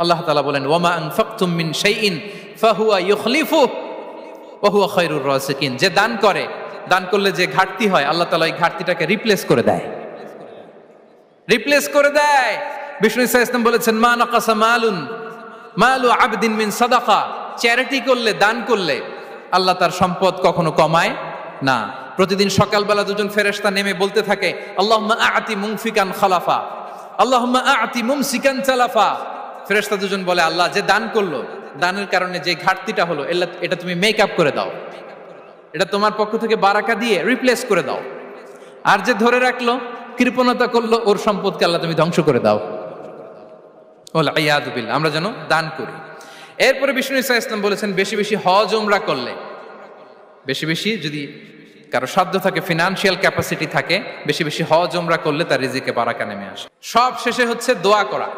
আল্লাহ তাআলা বলেন ওয়ামা আনফাকতুম মিন শাইইন ফাহুয়া ইউখলিফুহু ওয়া হুয়া খায়রুর রাযিকিন। যে দান করে, দান করলে যে ঘাটতি হয় আল্লাহ তাআলা এই ঘাটতিটাকে রিপ্লেস করে দেয়, রিপ্লেস করে দেয়। বিষ্ণু ইসা ইসলাম বলেছেন মা নাকাসা মালু আবদিন মিন সাদাকা। চ্যারিটি করলে, দান করলে আল্লাহ তার সম্পদ কখনো কমায় না। প্রতিদিন সকালবেলা দুজন ফেরেশতা নেমে বলতে থাকে আল্লাহুম্মা আ'তি মুনফিকান খালাফা, আল্লাহুম্মা আ'তি মুমসিকান তালাফা। ফেরেশতা দুজন বলে আল্লাহ যে দান করলো, দানের কারণে যে ঘাটতিটা হলো এটা তুমি মেক আপ করে দাও, এটা তোমার পক্ষ থেকে বারাকা দিয়ে রিপ্লেস করে দাও। আর যে ধরে রাখলো, কৃপণতা করলো, ওর সম্পদকে আল্লাহ তুমি ধ্বংস করে দাও। ওয়াল ইয়াদু বিল্লাহ। আমরা যেন দান করি। এরপরে বিষ্ণু ইসা ইসলাম বলেছেন বেশি বেশি হজ উমরা করলে, বেশি বেশি যদি কারো সাধ্য থাকে, ফিনান্সিয়াল ক্যাপাসিটি থাকে, বেশি বেশি হজ উমরা করলে তার রিজিকে বারাকা নেমে আসে। সব শেষে হচ্ছে দোয়া করা।